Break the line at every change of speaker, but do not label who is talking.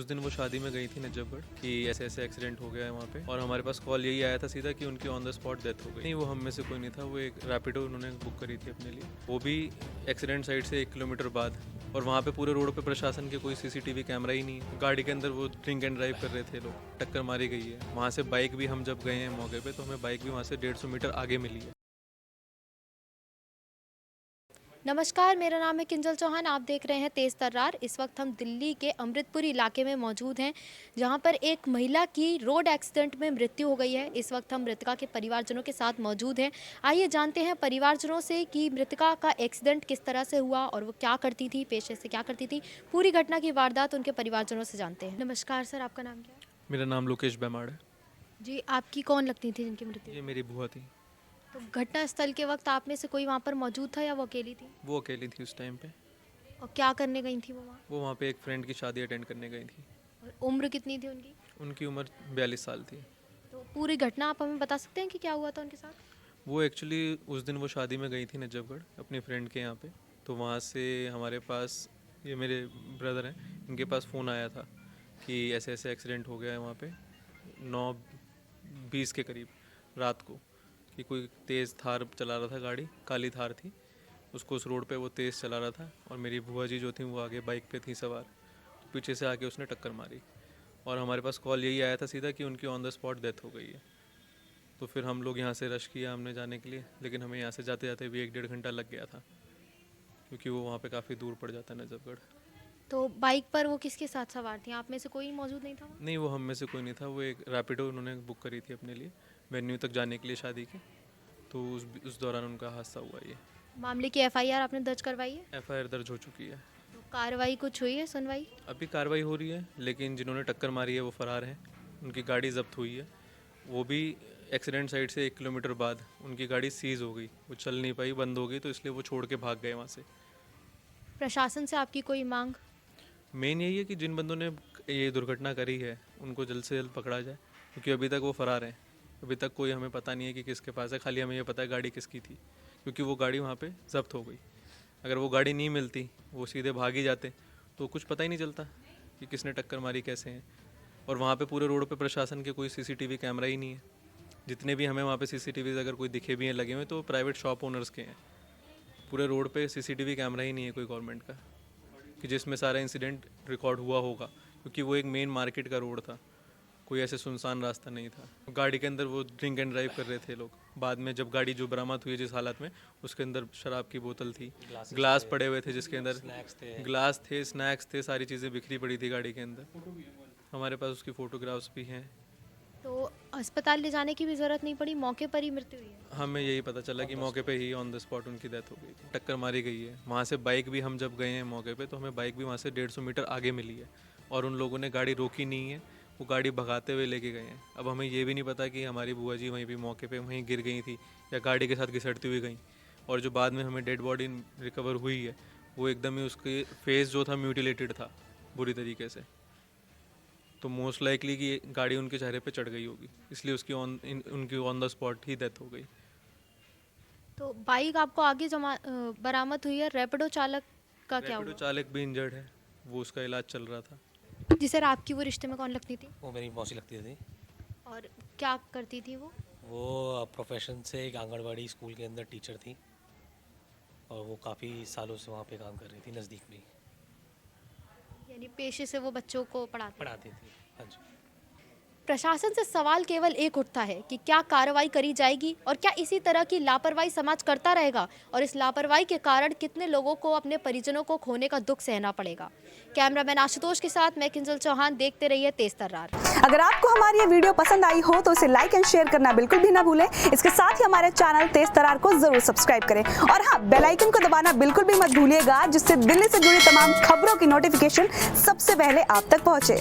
उस दिन वो शादी में गई थी नजफगढ़ कि ऐसे ऐसे एक्सीडेंट हो गया है वहाँ पे, और हमारे पास कॉल यही आया था सीधा कि उनकी ऑन द स्पॉट डेथ हो गई। नहीं, वो हम में से कोई नहीं था, वो एक रैपिडो उन्होंने बुक करी थी अपने लिए, वो भी एक्सीडेंट साइड से 1 किलोमीटर बाद। और वहाँ पे पूरे रोड पे प्रशासन के कोई सीसीटीवी कैमरा ही नहीं है। गाड़ी के अंदर वो ड्रिंक एंड ड्राइव कर रहे थे लोग, टक्कर मारी गई है। वहाँ से बाइक भी, हम जब गए हैं मौके पे तो हमें बाइक भी वहाँ से 150 मीटर आगे मिली है।
नमस्कार, मेरा नाम है किंजल चौहान। आप देख रहे हैं तेज़ तर्रार। इस वक्त हम दिल्ली के अमृतपुर इलाके में मौजूद हैं, जहां पर एक महिला की रोड एक्सीडेंट में मृत्यु हो गई है। इस वक्त हम मृतका के परिवारजनों के साथ मौजूद हैं। आइए जानते हैं परिवारजनों से कि मृतका का एक्सीडेंट किस तरह से हुआ और वो क्या करती थी, पेशे से क्या करती थी। पूरी घटना की वारदात उनके परिवारजनों से जानते हैं। नमस्कार सर, आपका नाम क्या है?
मेरा नाम लोकेश बेमाड़ है।
जी, आपकी कौन लगती थी जिनकी मृत्यु?
ये मेरी बुआ थी।
तो घटना स्थल के वक्त आप में से कोई वहाँ पर मौजूद था या वो अकेली थी?
वो अकेली थी उस टाइम पे।
और क्या करने गई थी वो वहाँ?
वो वहाँ पे एक फ्रेंड की शादी अटेंड करने गई थी।
और उम्र कितनी थी उनकी?
उनकी उम्र 42 साल थी।
तो पूरी घटना आप हमें बता सकते हैं कि क्या हुआ था उनके साथ?
वो एक्चुअली उस दिन वो शादी में गई थी नजफगढ़ अपनी फ्रेंड के यहाँ पे। तो वहाँ से हमारे पास, ये मेरे ब्रदर हैं, इनके पास फ़ोन आया था कि ऐसे ऐसे एक्सीडेंट हो गया है वहाँ पे 9:20 के करीब रात को, कि कोई तेज़ थार चला रहा था, गाड़ी काली थार थी, उसको उस रोड पे वो तेज़ चला रहा था। और मेरी बुआ जी जो थी वो आगे बाइक पे थी सवार, तो पीछे से आके उसने टक्कर मारी। और हमारे पास कॉल यही आया था सीधा कि उनकी ऑन द स्पॉट डेथ हो गई है। तो फिर हम लोग यहाँ से रश किया हमने जाने के लिए, लेकिन हमें यहाँ से जाते जाते भी 1-1.5 घंटा लग गया था, क्योंकि वो वहाँ पे काफ़ी दूर पड़ जाता है नजफगढ़।
तो बाइक पर वो किसके साथ सवार थी? आप में से कोई मौजूद नहीं था?
नहीं, वो हम में से कोई नहीं था, वो एक रैपिडो उन्होंने बुक करी थी अपने लिए वेन्यू तक जाने के लिए शादी के। तो उस दौरान उनका हादसा हुआ। ये
मामले की एफआईआर आपने दर्ज करवाई है?
एफआईआर दर्ज हो चुकी है।
तो कार्रवाई कुछ हुई है, सुनवाई?
अभी कार्रवाई हो रही है, लेकिन जिन्होंने टक्कर मारी है वो फरार हैं। उनकी गाड़ी जब्त हुई है, वो भी एक्सीडेंट साइड से 1 किलोमीटर बाद उनकी गाड़ी सीज़ हो गई, वो चल नहीं पाई, बंद हो गई, तो इसलिए वो छोड़ के भाग गए वहाँ से।
प्रशासन से आपकी कोई मांग?
मेन यही है कि जिन बंदों ने ये दुर्घटना करी है उनको जल्द से जल्द पकड़ा जाए, क्योंकि अभी तक वो फरार हैं। अभी तक कोई हमें पता नहीं है कि किसके पास है, खाली हमें ये पता है गाड़ी किसकी थी, क्योंकि वो गाड़ी वहाँ पे जब्त हो गई। अगर वो गाड़ी नहीं मिलती, वो सीधे भाग ही जाते, तो कुछ पता ही नहीं चलता कि किसने टक्कर मारी, कैसे हैं। और वहाँ पे पूरे रोड पे प्रशासन के कोई सीसीटीवी कैमरा ही नहीं है। जितने भी हमें वहाँ पे सीसीटीवी अगर कोई दिखे भी हैं लगे हुए, तो प्राइवेट शॉप ओनर्स के हैं। पूरे रोड पे सीसीटीवी कैमरा ही नहीं है कोई गवर्नमेंट का, कि जिसमें सारा इंसिडेंट रिकॉर्ड हुआ होगा, क्योंकि वो एक मेन मार्केट का रोड था, कोई ऐसे सुनसान रास्ता नहीं था। गाड़ी के अंदर वो ड्रिंक एंड ड्राइव कर रहे थे लोग। बाद में जब गाड़ी जो बरामद हुई जिस हालत में, उसके अंदर शराब की बोतल थी, ग्लास पड़े हुए थे, जिसके अंदर ग्लास थे, स्नैक्स थे, सारी चीज़ें बिखरी पड़ी थी गाड़ी के अंदर। हमारे पास उसकी फ़ोटोग्राफ्स भी हैं।
तो अस्पताल ले जाने की भी ज़रूरत नहीं पड़ी, मौके पर ही मृत्यु हुई है?
हमें यही पता चला कि मौके पे ही ऑन द स्पॉट उनकी डेथ हो गई थी, टक्कर मारी गई है। वहाँ से बाइक भी, हम जब गए हैं मौके पे तो हमें बाइक भी वहाँ से 150 मीटर आगे मिली है, और उन लोगों ने गाड़ी रोकी नहीं है, वो गाड़ी भगाते हुए लेके गए हैं। अब हमें ये भी नहीं पता कि हमारी बुआ जी वहीं भी मौके पे वहीं गिर गई थी या गाड़ी के साथ घिसटती हुई गई। और जो बाद में हमें डेड बॉडी रिकवर हुई है, वो एकदम ही उसके फेस जो था म्यूटिलेटेड था बुरी तरीके से। तो मोस्ट लाइकली कि गाड़ी उनके चेहरे पे चढ़ गई होगी, इसलिए उनकी on the spot he death हो गई।
तो बाइक आपको आगे बरामद हुई है। रैपिडो चालक का क्या
रैपिडो
हुआ?
चालक भी इंजर्ड है, वो उसका इलाज चल रहा था।
जी सर, आपकी वो रिश्ते में कौन लगती थी
वो मेरी मौसी लगती थी।
और क्या करती थी वो?
वो प्रोफेशन से एक आंगनबाड़ी स्कूल के अंदर टीचर थी, और वो काफ़ी सालों से वहाँ पे काम कर रही थी, नज़दीक में ही
यानी पेशे से वो बच्चों को
पढ़ाती थी। हाँ जी।
प्रशासन से सवाल केवल एक उठता है कि क्या कार्रवाई करी जाएगी और क्या इसी तरह की लापरवाही समाज करता रहेगा, और इस लापरवाही के कारण कितने लोगों को अपने परिजनों को खोने का दुख सहना पड़ेगा। कैमरामैन आशुतोष के साथ मैं किंजल चौहान, देखते रहिए तेज तर्रार।
अगर आपको हमारी ये वीडियो पसंद आई हो तो इसे लाइक एंड शेयर करना बिल्कुल भी ना भूलें। इसके साथ ही हमारे चैनल तेज तर्रार को जरूर सब्सक्राइब करें, और हाँ, बेल आइकन को दबाना बिल्कुल भी मत भूलिएगा, जिससे दिल्ली से जुड़ी तमाम खबरों की नोटिफिकेशन सबसे पहले आप तक पहुंचे।